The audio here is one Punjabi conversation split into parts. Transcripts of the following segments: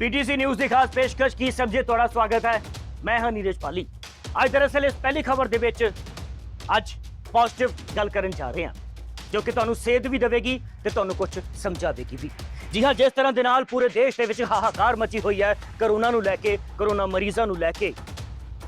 पीटीसी न्यूज़ की खास पेशकश की समझे थोड़ा स्वागत है। मैं हाँ नीरज पाली। आज दरअसल इस पहली खबर ਦੇ ਵਿੱਚ ਅੱਜ ਪੋਜ਼ਿਟਿਵ ਗੱਲ ਕਰਨ ਜਾ ਰਹੇ ਹਾਂ ਜੋ ਕਿ ਤੁਹਾਨੂੰ ਸੇਧ ਵੀ ਦੇਵੇਗੀ ਤੇ ਤੁਹਾਨੂੰ ਕੁਝ ਸਮਝਾਵੇਗੀ ਵੀ। ਜੀ ਹਾਂ, ਜਿਸ ਤਰ੍ਹਾਂ ਦੇ ਨਾਲ ਪੂਰੇ ਦੇਸ਼ ਦੇ ਵਿੱਚ ਹਾਹਾਕਾਰ ਮਚੀ ਹੋਈ ਹੈ ਕਰੋਨਾ ਨੂੰ ਲੈ ਕੇ, ਕਰੋਨਾ ਮਰੀਜ਼ਾਂ ਨੂੰ ਲੈ ਕੇ,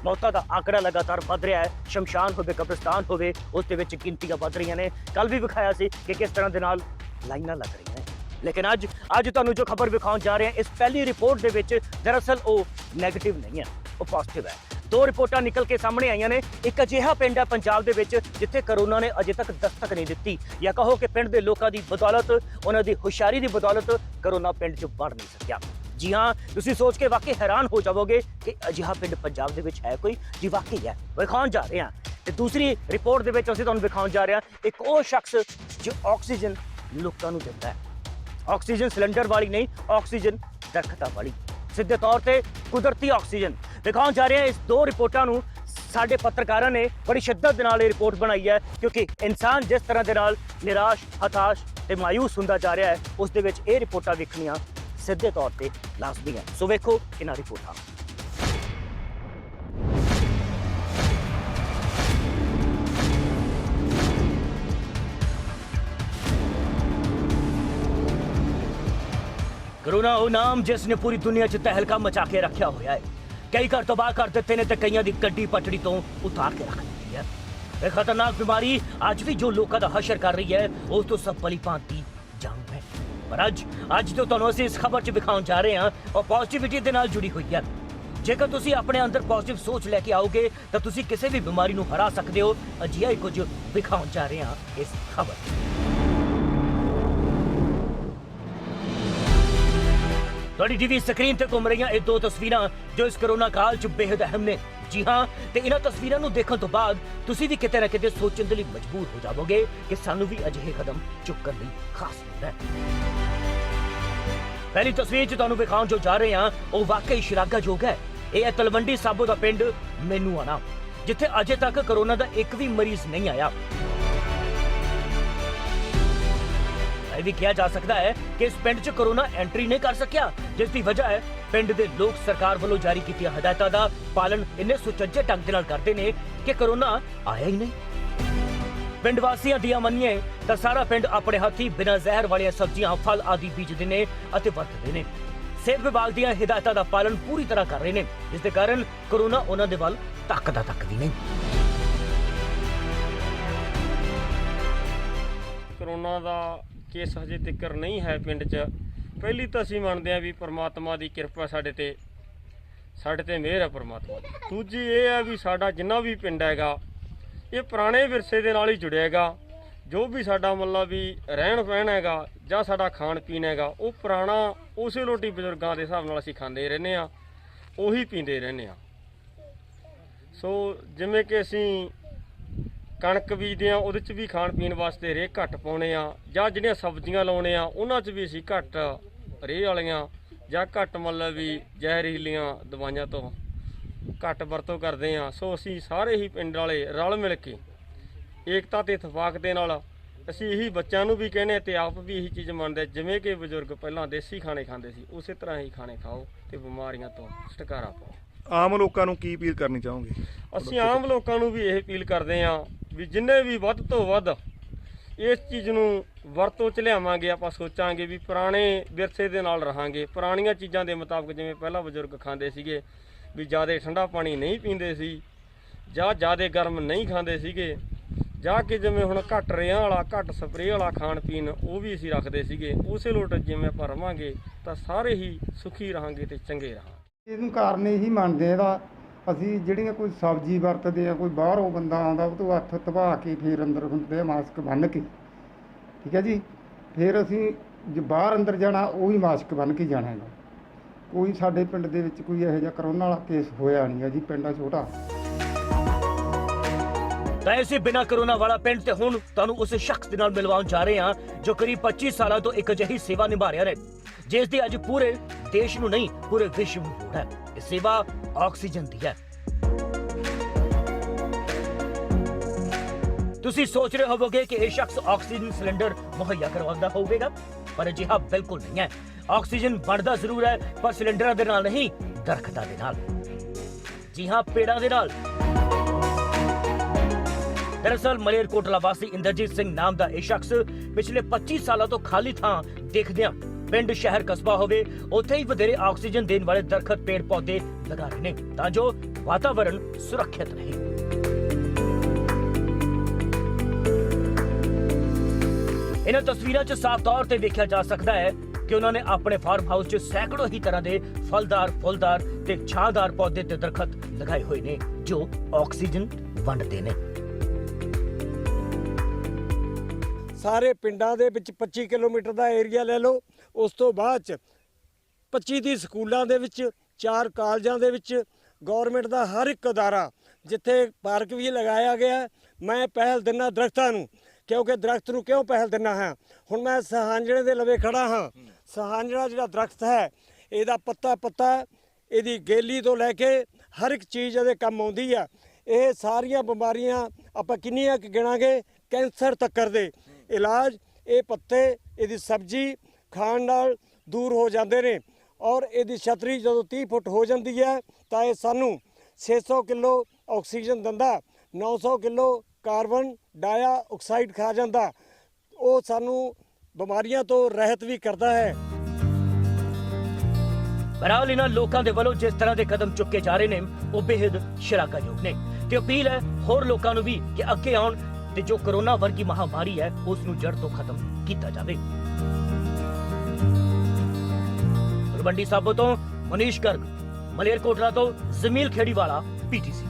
ਮੌਤਾਂ ਦਾ ਆંકੜਾ ਲਗਾਤਾਰ ਵੱਧ ਰਿਹਾ ਹੈ। ਸ਼ਮਸ਼ਾਨ ਹੋਵੇ, ਕਬਰਸਤਾਨ ਹੋਵੇ, ਉਸ ਦੇ ਵਿੱਚ ਗਿਣਤੀਆਂ ਵੱਧ ਰਹੀਆਂ ਨੇ। ਕੱਲ ਵੀ ਵਿਖਾਇਆ ਸੀ ਕਿ ਕਿਸ ਤਰ੍ਹਾਂ ਦੇ ਨਾਲ ਲਾਈਨਾਂ ਲੱਗ ਰਹੀਆਂ ਨੇ। लेकिन अज तुहानू जो खबर विखाउण जा रहे हैं इस पहली रिपोर्ट दे दरअसल वो नैगेटिव नहीं है, वो पॉजिटिव है। दो रिपोर्टां निकल के सामने आईयां ने। एक अजिहा पिंड है पंजाब दे विच जिथे करोना ने अजे तक दस्तक नहीं दित्ती, या कहो कि पिंड दे लोकां दी बदौलत, उन्हां दी होशियारी दी बदौलत करोना पिंड च बढ़ नहीं सकिया। जी हाँ, तुसीं सोच के वाकई हैरान हो जाओगे कि अजिहा पिंड पंजाब दे विच है कोई। जी वाकई है, विखाउण जा रहे हैं। ते दूसरी रिपोर्ट दे विच असीं तुहानू विखाउण जा रहे हैं एक वो शख्स जो ऑक्सीजन लोकां नू दिंदा है। ऑक्सीजन सिलेंडर वाली नहीं, ऑक्सीजन दरख्तां वाली, सीधे तौर पर कुदरती ऑक्सीजन दिखाने जा रहे हैं। इस दो रिपोर्टां नू साडे पत्रकारां ने बड़ी शिद्दत दे नाल रिपोर्ट बनाई है क्योंकि इंसान जिस तरह दे नाल निराश, हताश ते मायूस हुंदा जा रहा है उस दे विच ये रिपोर्टां वेखणियां सीधे तौर पर लाजमी है। सो वेखो इन्हां रिपोर्टां। कोरोना वो नाम जिसने पूरी दुनिया च तहलका मचा के रखा हुआ है। कई घर तबाह कर दिते ने ते कईयां दी गड्डी पटड़ी तो उतार के रख दी है। ये खतरनाक बीमारी अज भी जो लोगों का हशर कर रही है उस तो सब भली भांति जाम है। पर अज तो तुहानू असीं इस खबर च विखाउण जा रहे हैं और पॉजिटिविटी दे नाल जुड़ी हुई है। जेकर तुसीं अपने अंदर पॉजिटिव सोच लैके आओगे तो तुसीं किसी भी बीमारी नू हरा सकते हो। अजिहा ही कुछ विखाउण जा रहे हैं इस खबर। थोड़ी टीवी स्क्रीन ते घूम रही ये दो तस्वीरां जो इस कोरोना काल च बेहद अहम ने। जी हाँ, तो इन्हां तस्वीरां नूं देखण तो बाद तुसीं भी किते ना किते सोचण दे लई मजबूर हो जाओगे कि सानू भी अजिहे कदम चुकण लई खास लोड़ है। पहली तस्वीर च तुहानू विखाउण जो जा रहे हैं वो वाकई शलाघायोग है। यह है तलवंडी साबो दा पिंड मैनूआणा जिथे अजे तक कोरोना दा एक भी मरीज नहीं आया। भी किया जा सकता है कि इस पिंड च कोरोना एंट्री नहीं कर सकिया, जिसकी वजह है पिंड दे लोग सरकार वालों जारी की हदायतों का पालन इन्ने सुचज्जे ढंग दे नाल करते ने कि कोरोना आया ही नहीं। पिंड वासियों दी मन्नीए तो सारा पिंड अपने हथी बिना जहर वाली सब्जियां, फल आदि बीजते ने अते वरतते ने। सेहत विभाग दी हिदायतों का पालन पूरी तरह कर रहे हैं, जिसके कारण कोरोना उन्हां दे वल तकदा तक भी नहीं। कोरोना का केस हजे तक नहीं है पिंड च। पहली तो असीं मनदे आ भी परमात्मा की किरपा साडे ते मेहर है परमात्मा दी। दूजी ये है भी साडा जिन्ना भी पिंड हैगा ये पुराने विरसे दे नाल ही जुड़िया हैगा। जो भी साडा मतलब भी रहन सहन हैगा जां साडा खाण पीन हैगा वो पुराना उसे रोटी बजुर्गों के हिसाब नाल असीं खांदे रहने आ, उही पींदे रहने आ। सो जिवें कि असीं कणक बीजते हैं उहदे च भी खाण पीण वास्ते रेह घट पाउने आ, जां जिहड़ियां सब्जियां लाउने आ उन्हां च भी असीं घट रेह वालियां जां घट मतलब भी जहरीलियां दवाइयां तो घट वरतों करदे आ। सो असीं सारे ही पिंड वाले रल मिल के एकता ते इतफाक दे नाल असीं यही बच्चों नूं भी कहने ते आप भी यही चीज़ मनदे जिवें कि बजुर्ग पहलां देसी खाने खांदे सी उसे तरह ही खाने खाओ ते बीमारियां तो छुटकारा पाओ। आम लोगों को की अपील करनी चाहोगे? असीं आम लोगों को भी यह अपील करते हैं भी जिन्ने भी वध तो वध इस चीज़ नूं वरतों च लियावांगे, आपां सोचांगे भी पुराने विरसे दे नाल रहांगे। पुरानियां चीज़ां दे मुताबिक जिवें पहला बजुर्ग खांदे सीगे भी ज़्यादा ठंडा पानी नहीं पींदे सी जां ज़्यादा गर्म नहीं खांदे सीगे, जां कि जिवें हुण घट रेहां वाला घट स्प्रे वाला खाण पीन वो भी असीं रखदे सीगे। उसे लोट जिवें आपां रवांगे तां सारे ही सुखी रहांगे ते चंगे रहांगे। ਇਹਨੂੰ ਕਾਰਨ ਇਹੀ ਮੰਨਦੇ ਇਹਦਾ ਅਸੀਂ ਜਿਹੜੀਆਂ ਕੋਈ ਸਬਜ਼ੀ ਵਰਤਦੇ ਆ, ਕੋਈ ਬਾਹਰੋਂ ਬੰਦਾ ਆਉਂਦਾ ਉਹ ਤੋਂ ਹੱਥ ਧਵਾ ਕੇ ਫਿਰ ਅੰਦਰ ਹੁੰਦੇ ਆ ਮਾਸਕ ਬੰਨ੍ਹ ਕੇ, ਠੀਕ ਹੈ ਜੀ। ਫਿਰ ਅਸੀਂ ਜੇ ਬਾਹਰ ਅੰਦਰ ਜਾਣਾ ਉਹੀ ਮਾਸਕ ਬੰਨ੍ਹ ਕੇ ਜਾਣਾ ਹੈਗਾ। ਕੋਈ ਸਾਡੇ ਪਿੰਡ ਦੇ ਵਿੱਚ ਕੋਈ ਇਹੋ ਜਿਹਾ ਕਰੋਨਾ ਵਾਲਾ ਕੇਸ ਹੋਇਆ ਨਹੀਂ ਹੈ ਜੀ, ਪਿੰਡ ਆ ਛੋਟਾ। ਤਾਂ ਇਸੇ ਬਿਨਾ ਕੋਰੋਨਾ ਵਾਲਾ ਪਿੰਡ ਤੇ ਹੁਣ ਤੁਹਾਨੂੰ ਉਸ ਸ਼ਖਸ ਦੇ ਨਾਲ ਮਿਲਵਾਉਣ ਜਾ ਰਹੇ ਹਾਂ ਜੋ ਕਰੀਬ 25 ਸਾਲਾਂ ਤੋਂ ਇੱਕ ਅਜਿਹੀ ਸੇਵਾ ਨਿਭਾ ਰਿਹਾ ਹੈ ਜਿਸ ਦੀ ਅੱਜ ਪੂਰੇ ਦੇਸ਼ ਨੂੰ ਨਹੀਂ ਪੂਰੇ ਵਿਸ਼ਵ ਨੂੰ ਲੋੜ ਹੈ। ਇਹ ਸੇਵਾ ਆਕਸੀਜਨ ਦੀ ਹੈ। ਤੁਸੀਂ सोच रहे होवोगे कि यह शख्स ऑक्सीजन सिलेंडर ਮੁਹੱਈਆ ਕਰਵਾਉਣਾ ਹੋਵੇਗਾ, ਪਰ ਅਜਿਹਾ ਬਿਲਕੁਲ ਨਹੀਂ ਹੈ। ਆਕਸੀਜਨ ਬਣਦਾ ਜ਼ਰੂਰ ਹੈ, ਪਰ ਸਿਲੰਡਰਾਂ ਦੇ ਨਾਲ ਨਹੀਂ, ਦਰਖਤਾਂ ਦੇ ਨਾਲ। ਜੀ ਹਾਂ, ਪੇੜਾਂ ਦੇ ਨਾਲ। ਦਰਅਸਲ ਮਲੇਰਕੋਟਲਾ ਵਾਸੀ ਇੰਦਰਜੀਤ ਸਿੰਘ ਨਾਮ ਦਾ ਇਹ ਸ਼ਖਸ ਪਿਛਲੇ 25 ਸਾਲਾਂ ਤੋਂ ਖਾਲੀ ਥਾਂ ਦੇਖਦਿਆਂ, ਪਿੰਡ ਸ਼ਹਿਰ ਕਸਬਾ ਹੋਵੇ, ਉੱਥੇ ਹੀ ਵਧੇਰੇ ਆਕਸੀਜਨ ਦੇਣ ਵਾਲੇ ਦਰਖਤ ਪੇੜ ਪੌਦੇ ਲਗਾ ਰਹੇ ਨੇ ਤਾਂ ਜੋ ਵਾਤਾਵਰਣ ਸੁਰੱਖਿਅਤ ਰਹੇ। ਇਹਨਾਂ ਤਸਵੀਰਾਂ 'ਚ ਸਾਫ਼ ਤੌਰ ਤੇ ਵੇਖਿਆ ਜਾ ਸਕਦਾ ਹੈ ਕਿ ਉਹਨਾਂ ਨੇ ਆਪਣੇ ਫਾਰਮ ਹਾਊਸ 'ਚ ਸੈਂਕੜੋ ਹੀ ਤਰ੍ਹਾਂ ਦੇ ਫਲਦਾਰ, ਫੁੱਲਦਾਰ ਤੇ ਛਾਂਦਾਰ ਪੌਦੇ ਤੇ ਦਰਖਤ ਲਗਾਏ ਹੋਏ ਨੇ ਜੋ ਆਕਸੀਜਨ ਵੰਡਦੇ ਨੇ। ਸਾਰੇ ਪਿੰਡਾਂ ਦੇ ਵਿੱਚ 25 ਕਿਲੋਮੀਟਰ ਦਾ ਏਰੀਆ ਲੈ ਲਓ, ਉਸ ਤੋਂ ਬਾਅਦ 'ਚ 25 ਦੀ ਸਕੂਲਾਂ ਦੇ ਵਿੱਚ, 4 ਕਾਲਜਾਂ ਦੇ ਵਿੱਚ, ਗਵਰਨਮੈਂਟ ਦਾ ਹਰ ਇੱਕ ਅਦਾਰਾ ਜਿੱਥੇ ਪਾਰਕ ਵੀ ਲਗਾਇਆ ਗਿਆ। ਮੈਂ ਪਹਿਲ ਦਿੰਦਾ ਦਰਖਤਾਂ ਨੂੰ, ਕਿਉਂਕਿ ਦਰਖਤ ਨੂੰ ਕਿਉਂ ਪਹਿਲ ਦਿੰਦਾ ਹਾਂ? ਹੁਣ ਮੈਂ ਸਹਾਂਜਣੇ ਦੇ ਲਵੇ ਖੜਾ ਹਾਂ। ਸਹਾਂਜਣਾ ਜਿਹੜਾ ਦਰਖਤ ਹੈ, ਇਹਦਾ ਪੱਤਾ ਇਹਦੀ ਗੇਲੀ ਤੋਂ ਲੈ ਕੇ ਹਰ ਇੱਕ ਚੀਜ਼ ਇਹਦੇ ਕੰਮ ਆਉਂਦੀ ਆ। ਇਹ ਸਾਰੀਆਂ ਬਿਮਾਰੀਆਂ ਆਪਾਂ ਕਿੰਨੀਆਂ ਕੁ ਗਿਣਾਂਗੇ, ਕੈਂਸਰ ਤੱਕ ਦੇ ਇਲਾਜ ਇਹ ਪੱਤੇ, ਇਹਦੀ ਸਬਜ਼ੀ ਖਾਣ ਨਾਲ ਦੂਰ ਹੋ ਜਾਂਦੇ ਨੇ। ਔਰ ਇਹਦੀ ਛਤਰੀ ਜਦੋਂ 30 ਫੁੱਟ ਹੋ ਜਾਂਦੀ ਹੈ ਤਾਂ ਇਹ ਸਾਨੂੰ 600 ਕਿਲੋ ਆਕਸੀਜਨ ਦਿੰਦਾ, 900 ਕਿਲੋ ਕਾਰਬਨ ਡਾਈਆਕਸਾਈਡ ਖਾ ਜਾਂਦਾ। ਉਹ ਸਾਨੂੰ ਬਿਮਾਰੀਆਂ ਤੋਂ ਰਹਿਤ ਵੀ ਕਰਦਾ ਹੈ। ਬਹਰਾਲ ਇਹਨਾਂ ਲੋਕਾਂ ਦੇ ਵੱਲੋਂ ਜਿਸ ਤਰ੍ਹਾਂ ਦੇ ਕਦਮ ਚੁੱਕੇ ਜਾ ਰਹੇ ਨੇ ਉਹ ਬੇਹੱਦ ਸ਼ਲਾਘਾਯੋਗ ਨੇ ਤੇ ਅਪੀਲ ਹੈ ਹੋਰ ਲੋਕਾਂ ਨੂੰ ਵੀ ਕਿ ਅੱਗੇ ਆਉਣ ਤੇ ਜੋ ਕੋਰੋਨਾ ਵਰਗੀ ਮਹਾਮਾਰੀ ਹੈ ਉਸ ਨੂੰ ਜੜ ਤੋਂ ਖਤਮ ਕੀਤਾ ਜਾਵੇ। ਤਲਵੰਡੀ ਸਾਬੋ ਤੋਂ ਮਨੀਸ਼ ਗਰਗ, ਮਲੇਰਕੋਟਲਾ ਤੋਂ ਜ਼ਮੀਲ ਖੇੜੀਵਾਲਾ, PTC।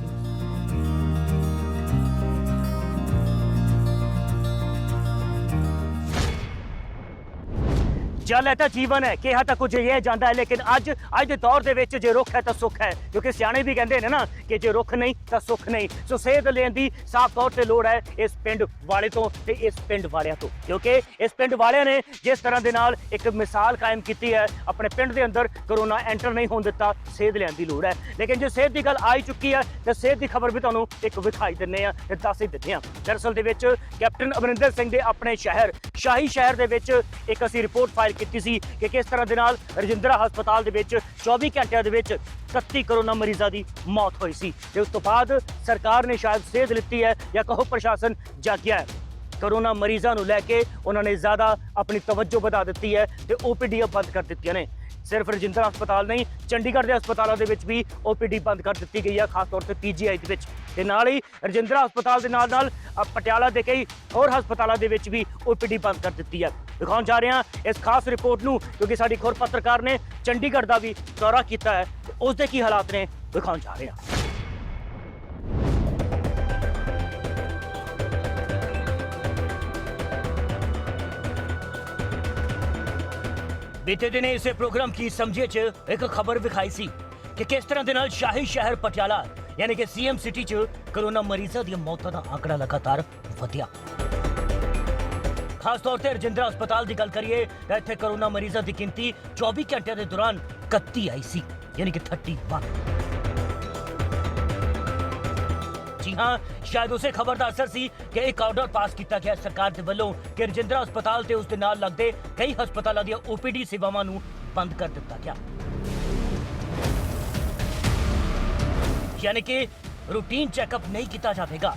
जल है तो जीवन है, कहा तो कुछ ये जाता है, लेकिन अज के दौर के जो रुख है तो सुख है, क्योंकि सियाने भी कहते हैं ना कि जो रुख नहीं तो सुख नहीं। सो सेहत लेने की साफ तौर पर लोड़ है इस पिंड वाले तो ते इस पिंड वालियां तो, क्योंकि इस पिंड वालियां ने जिस तरह के नाल एक मिसाल कायम की है, अपने पिंड के अंदर कोरोना एंटर नहीं होने दिता, सेहत लेने की लोड़ है। लेकिन जो सेहत की गल आई चुकी है तो सेहत की खबर भी तुहानूं एक विखाई दिंदे आ ते दस ही दिंदे आ। दरअसल दे विच कैप्टन अमरिंदर सिंह दे अपने शहर शाही शहर दे विच एक असीं रिपोर्ट फाइल की सी कि किस तरह दे नाल रजिंद्रा हस्पताल दे विच 24 घंटिया दे विच 31 कोरोना मरीज़ां दी मौत हुई सी ते उस तो बाद सरकार ने शायद सेध लित्ती है या कहो प्रशासन जागिया है। कोरोना मरीज़ां नूं लैके उन्होंने ज़्यादा अपनी तवज्जो बढ़ा दी है ते OPD बंद कर दित्तियां ने। सिर्फ रजिंद्रा हस्पताल नहीं, चंडीगढ़ के हस्पतालों के भी OPD बंद कर दी गई है, खास तौर पर PGI के नाल ही रजिंद्रा हस्पताल के नाल पटियाला के कई होर हस्पतालों के भी OPD बंद कर दी है। दिखाने जा रहे हैं इस खास रिपोर्ट नूं, क्योंकि साडी खोर पत्रकार ने चंडीगढ़ का भी दौरा किया है, उसके की हालात ने दिखाने जा रहे हैं। बीते दिन इसे प्रोग्राम की समझे च एक खबर विखाई सी कि किस तरह दे नाल शाही शहर पटियाला यानी कि CM सिटी च कोरोना मरीज़ां दी मौतां दा आंकड़ा लगातार वधिया। खास तौर पर रजिंद्रा हस्पताल की गल करिए तो इत्थे कोरोना मरीज़ां की गिनती 24 घंटे के दौरान 31 आई सी, यानी कि 31। जी हाँ, शायद उसे खबर का असर सी कि एक ऑर्डर पास किया गया सरकार के वलों कि रजिंद्रा हस्पताल ते उसके नाल लगते कई हस्पतालों दी OPD सेवावां नूं बंद कर दिता गया, यानी कि रूटीन चेकअप नहीं किया जाएगा।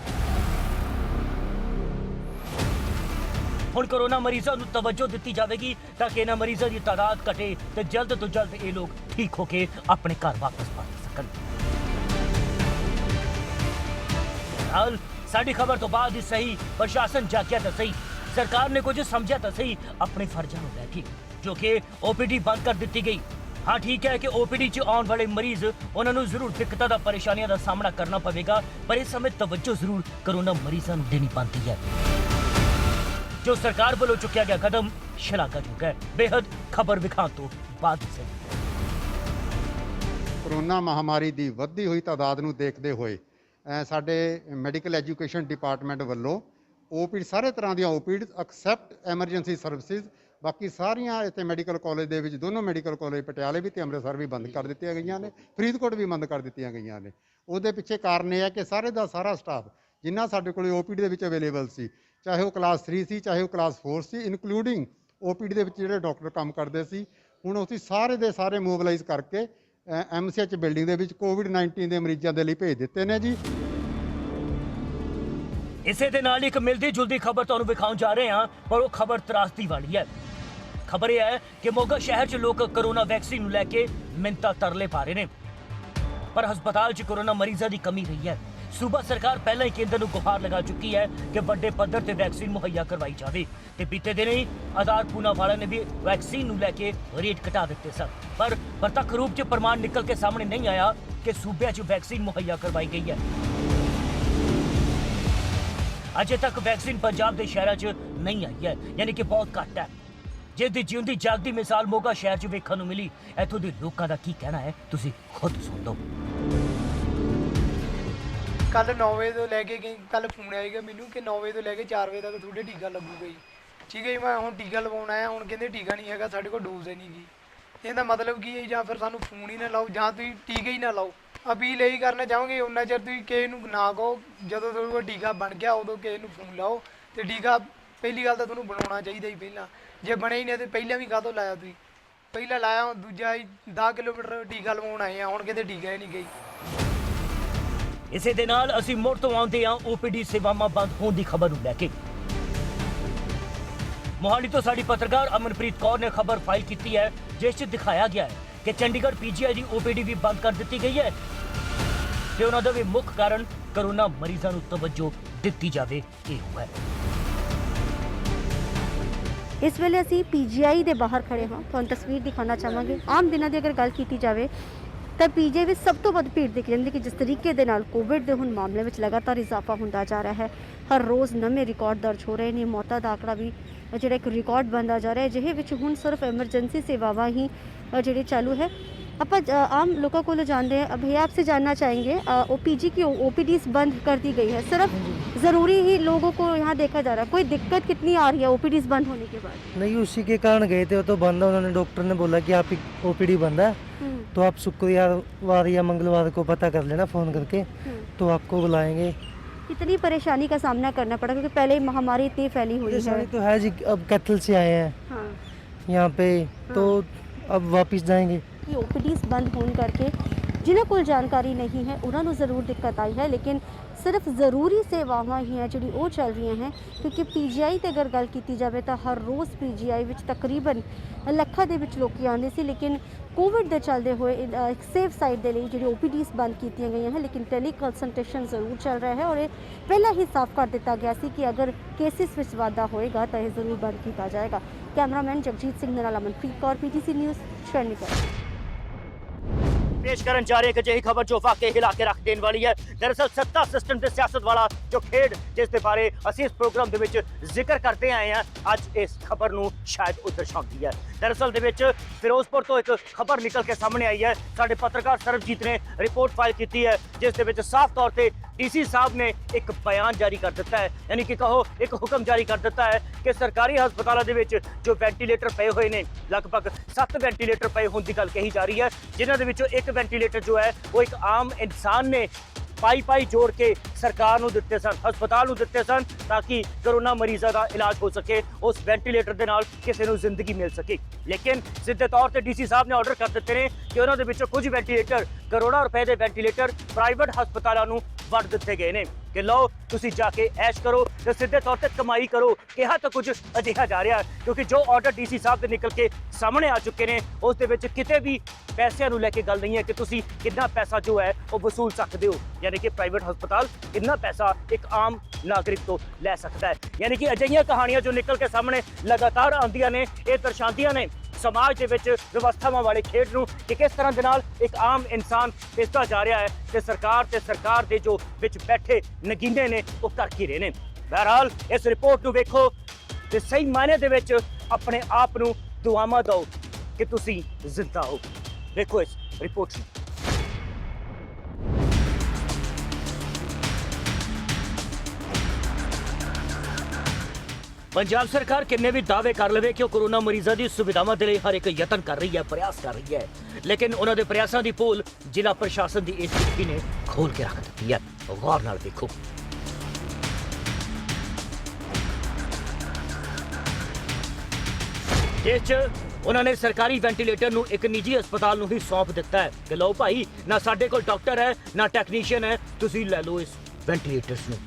हुण कोरोना मरीजों नूं तवज्जो दी जाएगी ताकि इन्हां मरीजों की तादाद घटे तो जल्द तो जल्द ये लोग ठीक होकर अपने घर वापस पहुंच सकन। साडी खबर तो बाद ही सही, प्रशासन जागिया तो सही, सरकार ने कुछ समझा तो सही अपने फर्जां नूं लैके, जो कि OPD बंद कर दी गई। हाँ ठीक है कि OPD च आने वाले मरीज उन्होंने जरूर दिक्कतों का परेशानियों का सामना करना पवेगा, पर इस समय तवज्जो जरूर कोरोना मरीजों नूं देनी बनती है। जो सरकार वालों चुकया गया कदम शलाघायोग है। बेहद खबर विखाण तो बाद ही सही। कोरोना महामारी की वधदी हुई तादाद नूं देखते हुए साडे मैडिकल एजुकेशन डिपार्टमेंट वालों OPD सारे तरह दी OPD एक्सैप्ट एमरजेंसी सर्विसिज बाकी सारिया इतने मैडिकल कॉलेज दे विच दोनों मैडिकल कॉलेज पटियाले भी तो अमृतसर भी बंद कर दित्तियां गईयां ने, फरीदकोट भी बंद कर दित्तियां गईयां ने। उहदे पिछे कारण यह है कि सारे दा सारा स्टाफ जिन्ना साडे कोल OPD दे विच अवेलेबल सी, ਚਾਹੇ ਉਹ ਕਲਾਸ 3 ਸੀ ਚਾਹੇ ਉਹ ਕਲਾਸ 4 ਸੀ, ਇਨਕਲੂਡਿੰਗ OPD ਦੇ ਵਿੱਚ ਜਿਹੜੇ ਡਾਕਟਰ ਕੰਮ ਕਰਦੇ ਸੀ। ਹੁਣ ਅਸੀਂ ਸਾਰੇ ਦੇ ਸਾਰੇ ਮੋਬਿਲਾਈਜ਼ ਕਰਕੇ MCH ਬਿਲਡਿੰਗ ਦੇ ਵਿੱਚ COVID-19 ਦੇ ਮਰੀਜ਼ਾਂ ਦੇ ਲਈ ਭੇਜ ਦਿੱਤੇ ਨੇ ਜੀ। ਇਸੇ ਦੇ ਨਾਲ ਇੱਕ ਮਿਲਦੀ ਜੁਲਦੀ ਖਬਰ ਤੁਹਾਨੂੰ ਵਿਖਾਉਣ ਜਾ ਰਹੇ ਹਾਂ, ਪਰ ਉਹ ਖਬਰ ਤਰਾਸਦੀ ਵਾਲੀ ਹੈ। ਖਬਰ ਇਹ ਹੈ ਕਿ ਮੋਗਾ ਸ਼ਹਿਰ 'ਚ ਲੋਕ ਕੋਰੋਨਾ ਵੈਕਸੀਨ ਨੂੰ ਲੈ ਕੇ ਮਿੰਨਤਾਂ ਤਰਲੇ ਪਾ ਰਹੇ ਨੇ, ਪਰ ਹਸਪਤਾਲ 'ਚ ਕੋਰੋਨਾ ਮਰੀਜ਼ਾਂ ਦੀ ਕਮੀ ਰਹੀ ਹੈ। ਸੂਬਾ ਸਰਕਾਰ ਪਹਿਲਾਂ ਹੀ ਕੇਂਦਰ ਨੂੰ ਗੁਹਾਰ ਲਗਾ ਚੁੱਕੀ ਹੈ ਕਿ ਵੱਡੇ ਪੱਧਰ ਤੇ ਵੈਕਸੀਨ ਮੁਹੱਈਆ ਕਰਵਾਈ ਜਾਵੇ ਤੇ ਬੀਤੇ ਦਿਨ ਹੀ ਆਧਾਰ ਪੂਨਾਵਾਲਾ ਨੇ ਵੀ ਵੈਕਸੀਨ ਨੂੰ ਲੈ ਕੇ ਰੇਟ ਘਟਾ ਦਿੱਤੇ ਸਨ, ਪਰ ਪ੍ਰਤੱਖ ਰੂਪ 'ਚ ਪ੍ਰਮਾਣ ਨਿਕਲ ਕੇ ਸਾਹਮਣੇ ਨਹੀਂ ਆਇਆ ਕਿ ਸੂਬਿਆਂ 'ਚ ਵੈਕਸੀਨ ਮੁਹੱਈਆ ਕਰਵਾਈ ਗਈ ਹੈ। ਅਜੇ ਤੱਕ ਵੈਕਸੀਨ ਪੰਜਾਬ ਦੇ ਸ਼ਹਿਰਾਂ 'ਚ ਨਹੀਂ ਆਈ ਹੈ, ਯਾਨੀ ਕਿ ਬਹੁਤ ਘੱਟ ਹੈ, ਜਿਸ ਦੀ ਜਿਉਂਦੀ ਜਾਗਦੀ ਮਿਸਾਲ ਮੋਗਾ ਸ਼ਹਿਰ 'ਚ ਵੇਖਣ ਨੂੰ ਮਿਲੀ। ਇੱਥੋਂ ਦੇ ਲੋਕਾਂ ਦਾ ਕੀ ਕਹਿਣਾ ਹੈ ਤੁਸੀਂ ਖੁਦ ਸੁਣ ਲਓ। ਕੱਲ 9 ਵਜੇ ਤੋਂ ਲੈ ਕੇ ਕੱਲ ਫੋਨ ਆਏਗਾ ਮੈਨੂੰ ਕਿ 9 ਵਜੇ ਤੋਂ ਲੈ ਕੇ 4 ਵਜੇ ਤੱਕ ਤੁਹਾਡੇ ਟੀਕਾ ਲੱਗੂਗਾ ਜੀ। ਠੀਕ ਹੈ ਜੀ, ਮੈਂ ਹੁਣ ਟੀਕਾ ਲਵਾਉਣ ਆਇਆ, ਹੁਣ ਕਹਿੰਦੇ ਟੀਕਾ ਨਹੀਂ ਹੈਗਾ ਸਾਡੇ ਕੋਲ, ਡੋਜ਼ ਹੀ ਨਹੀਂ ਗੀ। ਇਹਦਾ ਮਤਲਬ ਕੀ ਹੈ, ਜਾਂ ਫਿਰ ਸਾਨੂੰ ਫੋਨ ਹੀ ਨਾ ਲਾਓ ਜਾਂ ਤੁਸੀਂ ਟੀਕਾ ਹੀ ਨਾ ਲਾਓ। ਅਪੀਲ ਇਹੀ ਕਰਨਾ ਚਾਹਾਂਗੇ ਉਹਨਾਂ ਚਿਰ ਤੁਸੀਂ ਕਿਸੇ ਨੂੰ ਨਾ ਕਹੋ, ਜਦੋਂ ਤੁਹਾਡੇ ਕੋਲ ਟੀਕਾ ਬਣ ਗਿਆ ਉਦੋਂ ਕਿਸੇ ਨੂੰ ਫੋਨ ਲਾਓ। ਤੇ ਟੀਕਾ ਪਹਿਲੀ ਗੱਲ ਤਾਂ ਤੁਹਾਨੂੰ ਬਣਾਉਣਾ ਚਾਹੀਦਾ ਜੀ ਪਹਿਲਾਂ, ਜੇ ਬਣਿਆ ਹੀ ਨਹੀਂ ਤੇ ਪਹਿਲਾਂ ਵੀ ਕਾਹਤੋਂ ਲਾਇਆ ਤੁਸੀਂ? ਪਹਿਲਾਂ ਲਾਇਆ, ਹੁਣ ਦੂਜਾ 10 ਕਿਲੋਮੀਟਰ ਟੀਕਾ ਲਵਾਉਣ ਆਏ ਆ, ਹੁਣ ਕਹਿੰਦੇ ਟੀਕਾ ਹੀ ਨਹੀਂ ਗਈ। ਇਸੇ ਦੇ ਨਾਲ ਅਸੀਂ ਮੁੜ ਤੋਂ ਆਉਂਦੇ ਹਾਂ OPD ਸੇਵਾਵਾਂ ਬੰਦ ਹੋਣ ਦੀ ਖਬਰ ਨੂੰ ਲੈ ਕੇ। ਮੋਹਾਲੀ ਤੋਂ ਸਾਡੀ ਪੱਤਰਕਾਰ ਅਮਨਪ੍ਰੀਤ ਕੌਰ ਨੇ ਖਬਰ ਫਾਈਲ ਕੀਤੀ ਹੈ, ਜਿਸ 'ਚ ਦਿਖਾਇਆ ਗਿਆ ਹੈ ਕਿ ਚੰਡੀਗੜ੍ਹ PGI ਦੀ OPD ਵੀ ਬੰਦ ਕਰ ਦਿੱਤੀ ਗਈ ਹੈ ਤੇ ਉਹਨਾਂ ਦਾ ਵੀ ਮੁੱਖ ਕਾਰਨ ਕੋਰੋਨਾ ਮਰੀਜ਼ਾਂ ਨੂੰ ਤਵੱਜੋ ਦਿੱਤੀ ਜਾਵੇ ਇਹ ਹੈ। ਇਸ ਵੇਲੇ ਅਸੀਂ PGI ਦੇ ਬਾਹਰ ਖੜੇ ਹਾਂ, ਤੁਹਾਨੂੰ ਤਸਵੀਰ ਦਿਖਾਉਣਾ ਚਾਹਾਂਗੇ। ਆਮ ਦਿਨਾਂ ਦੀ ਅਗਰ ਗੱਲ ਕੀਤੀ ਜਾਵੇ ਤਾਂ PGI ਵਿੱਚ ਸਭ ਤੋਂ ਵੱਧ ਭੀੜ ਦਿਖ ਜਾਂਦੀ ਕਿ ਜਿਸ ਤਰੀਕੇ ਦੇ ਨਾਲ ਕੋਵਿਡ ਦੇ ਹੁਣ ਮਾਮਲੇ ਵਿੱਚ ਲਗਾਤਾਰ ਇਜ਼ਾਫਾ ਹੁੰਦਾ ਜਾ ਰਿਹਾ ਹੈ। ਹਰ ਰੋਜ਼ ਨਵੇਂ ਰਿਕਾਰਡ ਦਰਜ ਹੋ ਰਹੇ ਨੇ, ਮੌਤਾਂ ਦਾ ਆંકੜਾ ਵੀ ਜਿਹੜਾ ਇੱਕ ਰਿਕਾਰਡ ਬਣਦਾ ਜਾ ਰਿਹਾ ਹੈ। ਜਿਹੇ ਵਿੱਚ ਹੁਣ ਸਿਰਫ ਐਮਰਜੈਂਸੀ ਸੇਵਾਵਾਂ ਹੀ ਜਿਹੜੀ ਚਾलू है। ਆਪਾਂ आम लोगों को जानते हैं। भैया आपसे जानना चाहेंगे OPG की OPDs बंद कर दी गई है, सिर्फ ज़रूरी ही लोगों को यहाँ देखा जा रहा है, कोई दिक्कत कितनी आ रही है OPDs बंद होने के बाद? नहीं, उसी के कारण गए थे, वो तो बंद है। उन्होंने डॉक्टर ने बोला कि आप OPD बंद है, तो आप शुक्रवार या मंगलवार को पता कर लेना फ़ोन करके, तो आपको बुलाएंगे। कितनी परेशानी का सामना करना पड़ा क्योंकि पहले ही महामारी इतनी फैली हुई है। परेशानी तो है जी, अब कैथल से आए हैं हाँ। यहाँ पे, तो अब वापस जाएंगे। OPDs ਬੰਦ ਹੋਣ ਕਰਕੇ ਜਿਨ੍ਹਾਂ ਕੋਲ ਜਾਣਕਾਰੀ ਨਹੀਂ ਹੈ ਉਹਨਾਂ ਨੂੰ ਜ਼ਰੂਰ ਦਿੱਕਤ ਆਈ ਹੈ, ਲੇਕਿਨ ਸਿਰਫ ਜ਼ਰੂਰੀ ਸੇਵਾਵਾਂ ਹੀ ਹੈ ਜਿਹੜੀ ਉਹ ਚੱਲ ਰਹੀਆਂ ਹੈ। ਕਿਉਂਕਿ PGI ਤੇ ਅਗਰ ਗੱਲ ਕੀਤੀ ਜਾਵੇ ਤਾਂ ਹਰ ਰੋਜ਼ PGI ਵਿੱਚ ਤਕਰੀਬਨ ਲੱਖਾਂ ਦੇ ਵਿੱਚ ਲੋਕੀ ਆਉਂਦੇ ਸੀ, ਲੇਕਿਨ ਕੋਵਿਡ ਦੇ ਚੱਲਦੇ ਹੋਏ ਇੱਕ ਸੇਫ ਸਾਈਡ ਦੇ ਲਈ ਜਿਹੜੀ OPDs ਬੰਦ ਕੀਤੀਆਂ ਗਈਆਂ ਹਨ, ਲੇਕਿਨ ਟੈਲੀ ਕੰਸਲਟੇਸ਼ਨ ਜ਼ਰੂਰ ਚੱਲ ਰਿਹਾ ਹੈ। ਔਰ ਇਹ ਪਹਿਲਾਂ ਹੀ ਸਾਫ਼ ਕਰ ਦਿੱਤਾ ਗਿਆ ਸੀ ਕਿ ਅਗਰ ਕੇਸਿਸ ਵਿੱਚ ਵਾਧਾ ਹੋਏਗਾ ਤਾਂ ਇਹ ਜ਼ਰੂਰ ਬੰਦ ਕੀਤਾ ਜਾਏਗਾ। ਕੈਮਰਾਮੈਨ ਜਗਜੀਤ ਸਿੰਘ ਦੇ ਨਾਲ ਅਮਨਪ੍ਰੀਤ ਕੌਰ, PTC ਨਿਊਜ਼, ਚੰਡੀਗੜ੍ਹ। पेश करन जा रहे एक अजिही खबर जो वाकई हिला के रख देने वाली है। दरअसल सत्ता सिस्टम ते सियासत वाला जो खेड जिस दे बारे असीं इस प्रोग्राम दे विच जिक्र करते आए हैं, अज इस खबर नूं शायद वो दर्शाउंदी है। दरअसल दे विच फिरोजपुर तो एक खबर निकल के सामने आई है। साडे पत्रकार सरबजीत ने रिपोर्ट फाइल की है, जिस दे विच साफ तौर पर DC साहब ने एक बयान जारी कर दिता है, यानी कि कहो एक हुक्म जारी कर दिता है कि सरकारी हस्पतालों के विच जो वेंटीलेटर पे हुए ने, लगभग 7 वेंटीलेटर पे होने की गल कही जा रही है, जिन्हां दे विचों एक वेंटीलेटर जो है वो एक आम इंसान ने पाई जोड़ के सरकार नूं दिते सन, हस्पताल नूं दिते सन, ताकि कोरोना मरीज़ां दा इलाज हो सके, उस वेंटीलेटर दे नाल किसी नूं जिंदगी मिल सके। लेकिन सीधे तौर पर DC साहब ने ऑर्डर कर दिते हैं कि उन्हां दे विचों कुछ वेंटीलेटर, करोड़ों रुपए के वेंटीलेटर प्राइवेट हस्पतालों नूं वंड दिते गए ने कि लो तुसी जाके ऐश करो ते सीधे तौर पर कमाई करो। कहा तो कुछ अजिहा जा रहा है, क्योंकि जो ऑर्डर DC साहब के निकल के सामने आ चुके हैं उस दे विच किते भी पैसों नूं लैके गल नहीं है कि तुसी कितना पैसा जो है वो वसूल सकते हो, यानी कि प्राइवेट हस्पताल कितना पैसा एक आम नागरिक तो लै सकता है। यानी कि अजिहियां कहानियां जो निकल के सामने लगातार आंदियां ने, ये दर्शांदियां ने समाज के विच व्यवस्थावां वाले खेड नूं कि किस तरह दे नाल एक आम इंसान पिसदा जा रहा है ते सरकार दे जो विच बैठे नगीने ने वो कर की रहे ने। बहरहाल इस रिपोर्ट नूं वेखो ते सही मायने दे विच अपने आप नूं दुआवां दो कि तुसीं जिंदा हो। देखो इस रिपोर्ट नूं। पंजाब सरकार किन्ने भी दावे कर लवे कि कोरोना मरीजों की सुविधावां दे लई हर एक यतन कर रही है, प्रयास कर रही है, लेकिन उन्होंने प्रयासों की पोल जिला प्रशासन की इस चिट्ठी ने खोल के रख दी है। गौर नाल देखो। ਜਿਸ 'ਚ ਉਹਨਾਂ ਨੇ ਸਰਕਾਰੀ ਵੈਂਟੀਲੇਟਰ ਨੂੰ ਇੱਕ ਨਿੱਜੀ ਹਸਪਤਾਲ ਨੂੰ ਹੀ ਸੌਂਪ ਦਿੱਤਾ ਹੈ ਕਿ ਲਓ ਭਾਈ, ਨਾ ਸਾਡੇ ਕੋਲ ਡਾਕਟਰ ਹੈ ਨਾ ਟੈਕਨੀਸ਼ੀਅਨ ਹੈ, ਤੁਸੀਂ ਲੈ ਲਓ ਇਸ ਵੈਂਟੀਲੇਟਰਸ ਨੂੰ।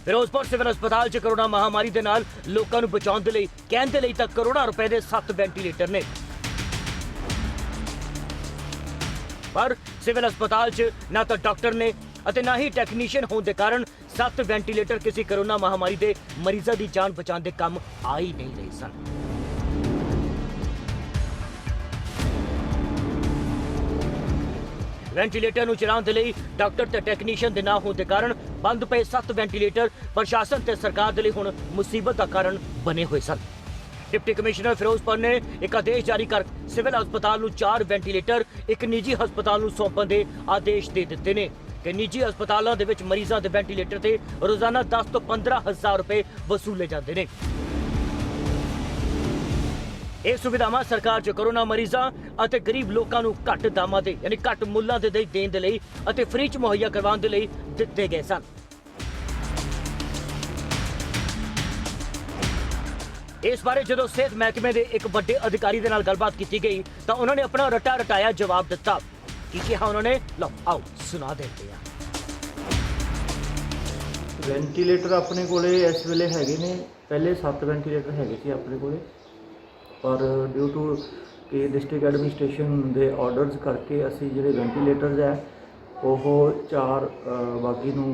ਫਿਰੋਜ਼ਪੁਰ ਸਿਵਲ ਹਸਪਤਾਲ 'ਚ ਕਰੋਨਾ ਮਹਾਮਾਰੀ ਦੇ ਨਾਲ ਲੋਕਾਂ ਨੂੰ ਬਚਾਉਣ ਦੇ ਲਈ ਕਹਿਣ ਦੇ ਲਈ ਤਾਂ ਕਰੋੜਾਂ ਰੁਪਏ ਦੇ 7 ਵੈਂਟੀਲੇਟਰ ਨੇ, ਪਰ ਸਿਵਲ ਹਸਪਤਾਲ 'ਚ ਨਾ ਤਾਂ ਡਾਕਟਰ ਨੇ ਅਤੇ ਨਾ ਹੀ ਟੈਕਨੀਸ਼ੀਅਨ ਹੋਣ ਦੇ ਕਾਰਨ 7 ਵੈਂਟੀਲੇਟਰ ਕਿਸੇ ਕਰੋਨਾ ਮਹਾਮਾਰੀ ਦੇ ਮਰੀਜ਼ਾਂ ਦੀ ਜਾਨ ਬਚਾਉਣ ਦੇ ਕੰਮ ਆ ਹੀ ਨਹੀਂ ਰਹੇ ਸਨ। ਵੈਂਟੀਲੇਟਰ ਨੂੰ ਚਲਾਉਣ ਦੇ ਲਈ ਡਾਕਟਰ ਤੇ ਟੈਕਨੀਸ਼ੀਅਨ ਦੇ ਨਾ ਹੋਣ ਦੇ ਕਾਰਨ ਬੰਦ ਪਏ 7 ਵੈਂਟੀਲੇਟਰ ਪ੍ਰਸ਼ਾਸਨ ਤੇ ਸਰਕਾਰ ਦੇ ਲਈ ਹੁਣ ਮੁਸੀਬਤ ਦਾ ਕਾਰਨ ਬਣੇ ਹੋਏ ਸਨ। ਡਿਪਟੀ ਕਮਿਸ਼ਨਰ ਫਿਰੋਜ਼ਪੁਰ ਨੇ ਇੱਕ ਆਦੇਸ਼ ਜਾਰੀ ਕਰ ਸਿਵਲ ਹਸਪਤਾਲ ਨੂੰ 4 ਵੈਂਟੀਲੇਟਰ ਇੱਕ ਨਿੱਜੀ ਹਸਪਤਾਲ ਨੂੰ ਸੌਂਪਣ ਦੇ ਆਦੇਸ਼ ਦੇ ਦਿੱਤੇ ਨੇ ਕਿ ਨਿੱਜੀ ਹਸਪਤਾਲਾਂ ਦੇ ਵਿੱਚ ਮਰੀਜ਼ਾਂ ਦੇ ਵੈਂਟੀਲੇਟਰ ਤੇ ਰੋਜ਼ਾਨਾ 10 ਤੋਂ 15,000 ਰੁਪਏ ਵਸੂਲੇ ਜਾਂਦੇ ਨੇ। ਇਹ ਸੁਵਿਧਾਵਾਂ ਸਰਕਾਰ 'ਚ ਕਰੋਨਾ ਮਰੀਜ਼ਾਂ ਅਤੇ ਗਰੀਬ ਲੋਕਾਂ ਨੂੰ ਘੱਟ ਦਾਮਾਂ ਦੇ ਯਾਨੀ ਘੱਟ ਮੁੱਲਾਂ ਦੇ ਦੇਣ ਦੇ ਲਈ ਅਤੇ ਫ੍ਰੀ 'ਚ ਮੁਹੱਈਆ ਕਰਵਾਉਣ ਦੇ ਲਈ ਦਿੱਤੇ ਗਏ ਸਨ। ਇਸ ਬਾਰੇ ਜਦੋਂ ਸਿਹਤ ਮਹਿਕਮੇ ਦੇ ਇੱਕ ਵੱਡੇ ਅਧਿਕਾਰੀ ਦੇ ਨਾਲ ਗੱਲਬਾਤ ਕੀਤੀ ਗਈ ਤਾਂ ਉਹਨਾਂ ਨੇ ਆਪਣਾ ਰਟਾ ਰਟਾਇਆ ਜਵਾਬ ਦਿੱਤਾ। ਕੀ ਕਿਹਾ ਉਹਨਾਂ ਨੇ, ਲਓ ਆਓ ਸੁਣਾ ਦਿੰਦੇ ਆ। ਵੈਂਟੀਲੇਟਰ ਆਪਣੇ ਕੋਲੇ ਇਸ ਵੇਲੇ ਹੈਗੇ ਨੇ, ਪਹਿਲੇ 7 ਵੈਂਟੀਲੇਟਰ ਹੈਗੇ ਸੀ ਆਪਣੇ ਕੋਲੇ, ਪਰ ਡਿਊ ਟੂ ਕਿ ਡਿਸਟ੍ਰਿਕਟ ਐਡਮਿਨਿਸਟ੍ਰੇਸ਼ਨ ਦੇ ਆਰਡਰਸ ਕਰਕੇ ਅਸੀਂ ਜਿਹੜੇ ਵੈਂਟੀਲੇਟਰਸ ਹੈ ਉਹ 4 ਬਾਗੀ ਨੂੰ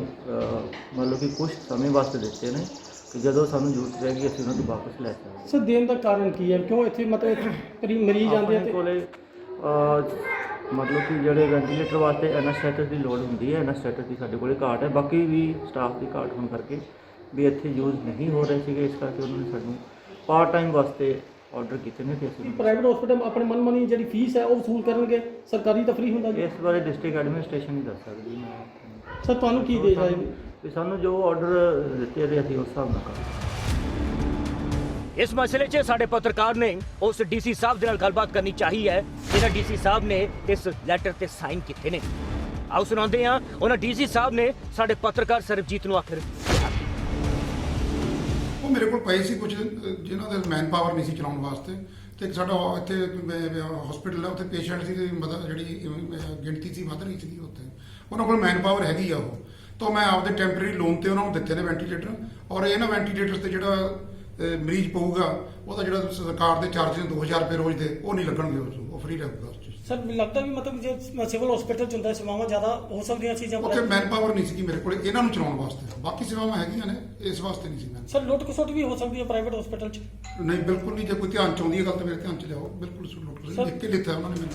ਮਤਲਬ ਕਿ ਕੁਝ ਸਮੇਂ ਵਾਸਤੇ ਦਿੱਤੇ ਨੇ ਕਿ ਜਦੋਂ ਸਾਨੂੰ ਜ਼ਰੂਰਤ ਪੈਗੀ ਅਸੀਂ ਉਹਨਾਂ ਨੂੰ ਵਾਪਸ ਲੈ ਸਕਦੇ। ਸਰ ਦੇਣ ਦਾ ਕਾਰਨ ਕੀ ਹੈ? ਕਿਉਂ ਇੱਥੇ ਮਤਲਬ ਮਰੀਜ਼ ਆਉਂਦੇ ਆ ਆਪਣੇ ਕੋਲੇ ਮਤਲਬ ਕਿ ਜਿਹੜੇ ਵੈਂਟੀਲੇਟਰ ਵਾਸਤੇ ਐਨਸਥੈਟਿਕ ਦੀ ਲੋੜ ਹੁੰਦੀ ਹੈ, ਐਨਸਥੈਟਿਕ ਦੀ ਸਾਡੇ ਕੋਲੇ ਘਾਟ ਹੈ, ਬਾਕੀ ਵੀ ਸਟਾਫ ਦੀ ਘਾਟ ਹੋਣ ਕਰਕੇ ਵੀ ਇੱਥੇ ਯੂਜ਼ ਨਹੀਂ ਹੋ ਰਹੇ ਸੀਗੇ, ਇਸ ਕਰਕੇ ਉਹਨਾਂ ਨੇ ਸਾਨੂੰ ਪਾਰਟ ਟਾਈਮ ਵਾਸਤੇ ਆਰਡਰ ਕੀਤੇ ਨੇ ਤੇ ਅਸੀਂ ਪ੍ਰਾਈਵੇਟ ਹਸਪੀਟਲ ਆਪਣੇ ਮਨਮਾਨੀ ਜਿਹੜੀ ਫੀਸ ਹੈ ਉਹ ਵਸੂਲ ਕਰਨਗੇ, ਸਰਕਾਰੀ ਤਾਂ ਫ੍ਰੀ ਹੁੰਦਾ ਜੀ। ਇਸ ਬਾਰੇ ਡਿਸਟ੍ਰਿਕਟ ਐਡਮਿਨਿਸਟ੍ਰੇਸ਼ਨ ਹੀ ਦੱਸ ਸਕਦੀ ਮੈਂ। ਸਰ ਤੁਹਾਨੂੰ ਕੀ ਦੇ ਜਾਏ ਵੀ ਸਾਨੂੰ ਜੋ ਆਰਡਰ ਦਿੱਤੇ ਨੇ ਅਸੀਂ ਉਸ ਹਿਸਾਬ ਨਾਲ ਕਰਾਂਗੇ। ਇਸ ਮਸਲੇ 'ਚ ਸਾਡੇ ਪੱਤਰਕਾਰ ਨੇ ਉਸ ਡੀਸੀ ਸਾਹਿਬ ਦੇ ਨਾਲ ਗੱਲਬਾਤ ਕਰਨੀ ਚਾਹੀ ਹੈ ਜਿਹਨਾਂ ਡੀਸੀ ਸਾਹਿਬ ਨੇ ਇਸ ਲੈਟਰ ਤੇ ਸਾਈਨ ਕੀਤੇ ਨੇ। ਆਓ ਸੁਣਾਉਂਦੇ ਹਾਂ ਉਹਨਾਂ ਡੀਸੀ ਸਾਹਿਬ ਨੇ ਸਾਡੇ ਪੱਤਰਕਾਰ ਸਰਬਜੀਤ ਨੂੰ ਆਖਿਰ ਕਿਹਾ। ਉਹ ਮੇਰੇ ਕੋਲ ਪਏ ਸੀ ਕੁਝ ਜਿਨ੍ਹਾਂ ਦੇ ਮੈਨ ਪਾਵਰ ਨਹੀਂ ਸੀ ਚਲਾਉਣ ਵਾਸਤੇ, ਤੇ ਸਾਡਾ ਇੱਥੇ ਹਸਪੀਟਲ ਹੈ, ਉੱਥੇ ਪੇਸ਼ੈਂਟ ਦੀ ਮਤਲਬ ਜਿਹੜੀ ਗਿਣਤੀ ਸੀ ਵੱਧ ਰਹੀ ਸੀ, ਉੱਥੇ ਉਹਨਾਂ ਕੋਲ ਮੈਨ ਪਾਵਰ ਹੈਗੀ ਆ ਉਹ, ਤਾਂ ਮੈਂ ਆਪਦੇ ਟੈਂਪਰੇਰੀ ਲੋਨ ਤੇ ਉਹਨਾਂ ਨੂੰ ਦਿੱਤੇ ਨੇ ਵੈਂਟੀਲੇਟਰ। ਔਰ ਇਹਨਾਂ ਵੈਂਟੀਲੇਟਰ ਤੇ ਜਿਹੜਾ ਮਰੀਜ਼ ਪਊਗਾ ਉਹਦਾ ਜਿਹੜਾ ਸਰਕਾਰ ਦੇ ਚਾਰਜ ਨੇ 2000 ਰੁਪਏ ਰੋਜ਼ ਦੇ, ਉਹ ਨਹੀਂ ਲੱਗਣਗੇ, ਉਹ ਫ੍ਰੀ ਰਹੂਗਾ। ਸਰ ਲੱਗਦਾ ਵੀ ਮਤਲਬ ਜੇ ਸਿਵਲ ਹਸਪੀਟਲ 'ਚ ਹੁੰਦਾ ਸੇਵਾਵਾਂ ਜ਼ਿਆਦਾ ਹੋ ਸਕਦੀਆਂ ਸੀ ਜਾਂ ਉੱਥੇ ਮੈਨ ਪਾਵਰ ਨਹੀਂ ਸੀ ਮੇਰੇ ਕੋਲ ਇਹਨਾਂ ਨੂੰ ਚਲਾਉਣ ਵਾਸਤੇ, ਬਾਕੀ ਸੇਵਾਵਾਂ ਹੈਗੀਆਂ ਨੇ, ਇਸ ਵਾਸਤੇ ਨਹੀਂ ਸੀ ਮੈਂ। ਸਰ ਲੁੱਟ ਖਸੁੱਟ ਵੀ ਹੋ ਸਕਦੀ ਹੈ ਪ੍ਰਾਈਵੇਟ ਹਸਪੀਟਲ 'ਚ? ਨਹੀਂ ਬਿਲਕੁਲ ਨਹੀਂ, ਜੇ ਕੋਈ ਧਿਆਨ ਚ ਆਉਂਦੀ ਹੈ ਗੱਲ ਤਾਂ ਮੇਰੇ ਧਿਆਨ ਚ ਲਿਆਓ, ਬਿਲਕੁਲ ਲੁੱਟ ਖਸੁੱਟ ਲਿਖ ਕੇ ਲਿਖਿਆ ਉਹਨਾਂ ਨੇ ਮੈਨੂੰ।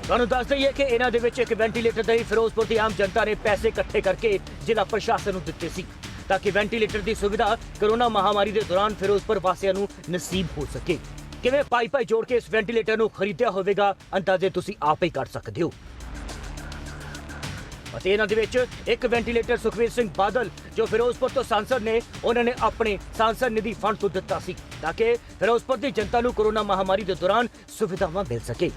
ਤੁਹਾਨੂੰ ਦੱਸ ਦਈਏ ਕਿ ਇਹਨਾਂ ਦੇ ਵਿੱਚ ਇੱਕ ਵੈਂਟੀਲੇਟਰ ਦੇ ਫਿਰੋਜ਼ਪੁਰ ਦੀ ਆਮ ਜਨਤਾ ਨੇ ਪੈਸੇ ਇਕੱਠੇ ਕਰਕੇ ਜ਼ਿਲ੍ਹਾ ਪ੍ਰਸ਼ਾਸਨ ਨੂੰ ਦਿੱਤੇ ਸੀ ਤਾਂ ਕਿ ਵੈਂਟੀਲੇਟਰ ਦੀ ਸੁਵਿਧਾ ਕਰੋਨਾ ਮਹਾਮਾਰੀ ਦੇ ਦੌਰਾਨ ਫਿਰੋਜ਼ਪੁਰ ਵਾਸੀਆਂ ਨੂੰ ਨਸੀਬ ਹੋ ਸਕੇ। ਕਿਵੇਂ ਪਾਈ ਜੋੜ ਕੇ ਇਸ ਵੈਂਟੀਲੇਟਰ ਨੂੰ ਖਰੀਦਿਆ ਹੋਵੇਗਾ ਅੰਦਾਜ਼ੇ ਤੁਸੀਂ ਆਪ ਹੀ ਕਰ ਸਕਦੇ ਹੋ। ਅਤੇ ਇਹਨਾਂ ਦੇ ਵਿੱਚ ਇੱਕ ਵੈਂਟੀਲੇਟਰ ਸੁਖਵੀਰ ਸਿੰਘ ਬਾਦਲ ਜੋ ਫਿਰੋਜ਼ਪੁਰ ਤੋਂ ਸਾਂਸਦ ਨੇ, ਉਹਨਾਂ ਨੇ ਆਪਣੇ ਸਾਂਸਦ ਨਿਧੀ ਫੰਡ ਤੋਂ ਦਿੱਤਾ ਸੀ ਤਾਂ ਕਿ ਫਿਰੋਜ਼ਪੁਰ ਦੀ ਜਨਤਾ ਨੂੰ ਕਰੋਨਾ ਮਹਾਮਾਰੀ ਦੇ ਦੌਰਾਨ ਸੁਵਿਧਾਵਾਂ ਮਿਲ ਸਕੇ।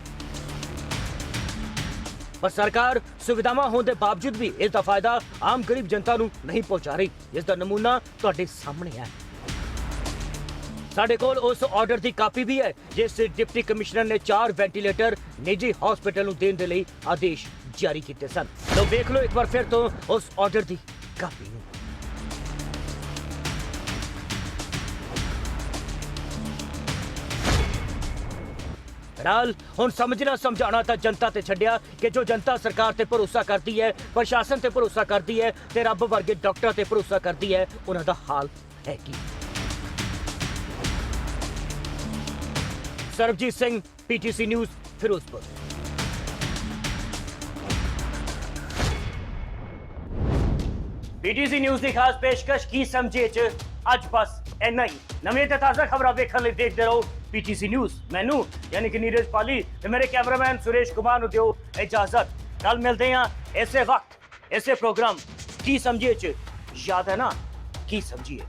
ਪਰ ਸਰਕਾਰ ਸੁਵਿਧਾਵਾਂ ਹੋਣ ਦੇ ਬਾਵਜੂਦ ਵੀ ਇਸ ਦਾ ਫਾਇਦਾ ਆਮ ਗਰੀਬ ਜਨਤਾ ਨੂੰ ਨਹੀਂ ਪਹੁੰਚਾ ਰਹੀ, ਜਿਸ ਦਾ ਨਮੂਨਾ ਤੁਹਾਡੇ ਸਾਹਮਣੇ ਹੈ। ਸਾਡੇ ਕੋਲ ਉਸ ਆਰਡਰ ਦੀ ਕਾਪੀ ਵੀ ਹੈ ਜਿਸ ਡਿਪਟੀ ਕਮਿਸ਼ਨਰ ਨੇ 4 ਵੈਂਟੀਲੇਟਰ ਨਿੱਜੀ ਹਸਪੀਟਲ ਨੂੰ ਦੇਣ ਦੇ ਲਈ ਆਦੇਸ਼ ਜਾਰੀ ਕੀਤੇ ਸਨ। ਲਓ ਵੇਖ ਲਓ ਇੱਕ ਵਾਰ ਫਿਰ ਤੋਂ ਉਸ ਆਰਡਰ ਦੀ ਕਾਪੀ ਨੂੰ। ਫਿਲਹਾਲ ਹੁਣ ਸਮਝਣਾ ਸਮਝਾਉਣਾ ਤਾਂ ਜਨਤਾ ਤੇ ਛੱਡਿਆ ਕਿ ਜੋ ਜਨਤਾ ਸਰਕਾਰ ਤੇ ਭਰੋਸਾ ਕਰਦੀ ਹੈ, ਪ੍ਰਸ਼ਾਸਨ ਤੇ ਭਰੋਸਾ ਕਰਦੀ ਹੈ ਤੇ ਰੱਬ ਵਰਗੇ ਡਾਕਟਰਾਂ ਤੇ ਭਰੋਸਾ ਕਰਦੀ ਹੈ, ਉਹਨਾਂ ਦਾ ਹਾਲ ਹੈ ਕੀ। Sarabjit Singh, PTC news, Firozpur. PTC news ਦੀ ਖਾਸ ਪੇਸ਼ਕਸ਼ ਕੀ ਸਮਝੇ ਚ ਅੱਜ ਬਸ ਇੰਨਾ ਹੀ। ਨਵੀਂ ਤੇ ਤਾਜ਼ਾ ਖਬਰਾਂ ਵੇਖਣ ਲਈ ਦੇਖਦੇ ਰਹੋ PTC ਨਿਊਜ਼। ਮੈਨੂੰ ਯਾਨੀ ਕਿ ਨੀਰਜ ਪਾਲੀ ਤੇ ਮੇਰੇ ਕੈਮਰਾਮੈਨ ਸੁਰੇਸ਼ ਕੁਮਾਰ ਨੂੰ ਦਿਓ ਇਜਾਜ਼ਤ। ਕੱਲ ਮਿਲਦੇ ਹਾਂ ਇਸੇ ਵਕਤ ਇਸੇ ਪ੍ਰੋਗਰਾਮ ਕੀ ਸਮਝੇ ਚ। ਯਾਦ ਹੈ ਨਾ, ਕੀ ਸਮਝੀਏ।